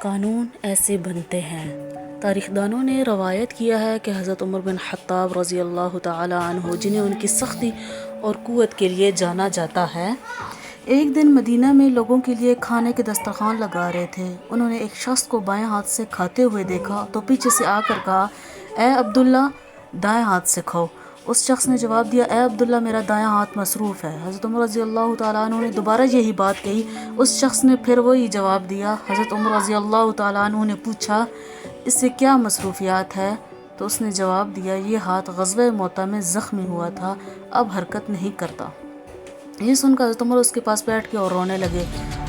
قانون ایسے بنتے ہیں۔ تاریخ دانوں نے روایت کیا ہے کہ حضرت عمر بن خطاب رضی اللہ تعالی عنہ، جنہیں ان کی سختی اور قوت کے لیے جانا جاتا ہے، ایک دن مدینہ میں لوگوں کے لیے کھانے کے دسترخوان لگا رہے تھے۔ انہوں نے ایک شخص کو بائیں ہاتھ سے کھاتے ہوئے دیکھا تو پیچھے سے آ کر کہا، اے عبداللہ، دائیں ہاتھ سے کھاؤ۔ اس شخص نے جواب دیا، اے عبداللہ، میرا دایاں ہاتھ مصروف ہے۔ حضرت عمر رضی اللہ تعالیٰ عنہ نے دوبارہ یہی بات کہی۔ اس شخص نے پھر وہی جواب دیا۔ حضرت عمر رضی اللہ تعالیٰ عنہ نے پوچھا، اس سے کیا مصروفیات ہے؟ تو اس نے جواب دیا، یہ ہاتھ غزوہ موتہ میں زخمی ہوا تھا، اب حرکت نہیں کرتا۔ یہ سن کر حضرت عمر اس کے پاس بیٹھ کے اور رونے لگے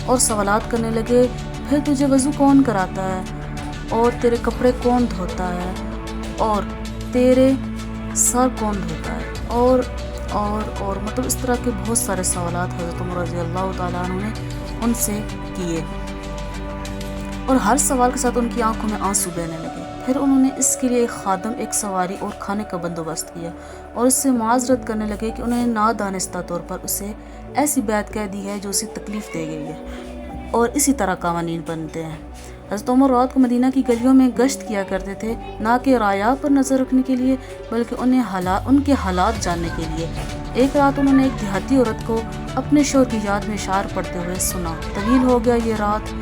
اور سوالات کرنے لگے، پھر تجھے وضو کون کراتا ہے؟ اور تیرے کپڑے کون دھوتا ہے؟ اور تیرے سر کون دھوتا ہے؟ اور مطلب اس طرح کے بہت سارے سوالات حضرت عمر رضی اللہ تعالیٰ عنہ نے ان سے کیے، اور ہر سوال کے ساتھ ان کی آنکھوں میں آنسو بہنے لگے۔ پھر انہوں نے اس کے لیے ایک خادم، ایک سواری اور کھانے کا بندوبست کیا، اور اس سے معذرت کرنے لگے کہ انہوں نے نادانستہ طور پر اسے ایسی بیعت کہہ دی ہے جو اسے تکلیف دے گئی ہے، اور اسی طرح قوانین بنتے ہیں۔ حضرت عمر رات کو مدینہ کی گلیوں میں گشت کیا کرتے تھے، نہ کہ رعایا پر نظر رکھنے کے لیے بلکہ ان کے حالات جاننے کے لیے۔ ایک رات انہوں نے ایک دیہاتی عورت کو اپنے شوہر کی یاد میں اشعار پڑھتے ہوئے سنا، طویل ہو گیا یہ رات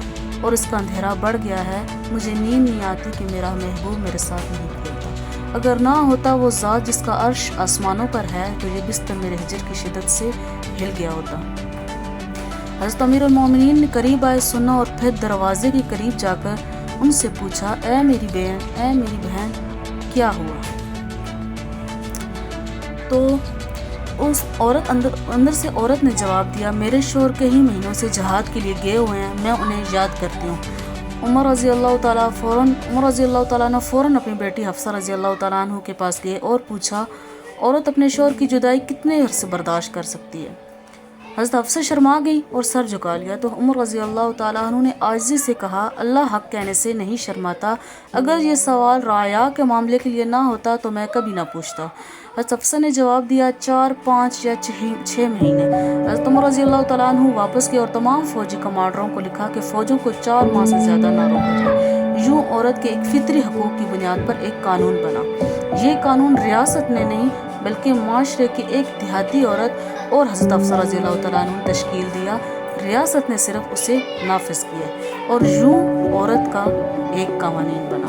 اور اس کا اندھیرا بڑھ گیا ہے، مجھے نیند نہیں آتی کہ میرا محبوب میرے ساتھ نہیں کھیلتا، اگر نہ ہوتا وہ ذات جس کا عرش آسمانوں پر ہے تو یہ بستر میرے ہجر کی شدت سے ہل گیا ہوتا۔ حضرت امیر المومنین نے قریب آئے سنا اور پھر دروازے کے قریب جا کر ان سے پوچھا، اے میری بہن، کیا ہوا؟ تو اس عورت اندر سے عورت نے جواب دیا، میرے شوہر کئی مہینوں سے جہاد کے لیے گئے ہوئے ہیں، میں انہیں یاد کرتی ہوں۔ عمر رضی اللہ تعالیٰ نے فوراً اپنی بیٹی حفصہ رضی اللہ تعالیٰ عنہ کے پاس گئے اور پوچھا، عورت اپنے شوہر کی جدائی کتنے عرصے برداشت کر سکتی ہے؟ حضرت حفصہ شرما گئی اور سر جھکا لیا، تو عمر رضی اللہ تعالیٰ عنہ نے عاجزی سے کہا، اللہ حق کہنے سے نہیں شرماتا، اگر یہ سوال رعایا کے معاملے کے لیے نہ ہوتا تو میں کبھی نہ پوچھتا۔ حضرت حفصہ نے جواب دیا، 4، 5 یا 6 مہینے۔ حضرت عمر رضی اللہ تعالیٰ عنہ واپس گئے اور تمام فوجی کمانڈروں کو لکھا کہ فوجوں کو 4 ماہ سے زیادہ نہ روکا جائے۔ یوں عورت کے ایک فطری حقوق کی بنیاد پر ایک قانون بنا۔ یہ قانون ریاست نے نہیں بلکہ معاشرے کی ایک دیہاتی عورت اور حضرت حفصہ رضی اللہ تعالیٰ عنہ نے تشکیل دیا، ریاست نے صرف اسے نافذ کیا، اور یوں عورت کا ایک قوانین بنا۔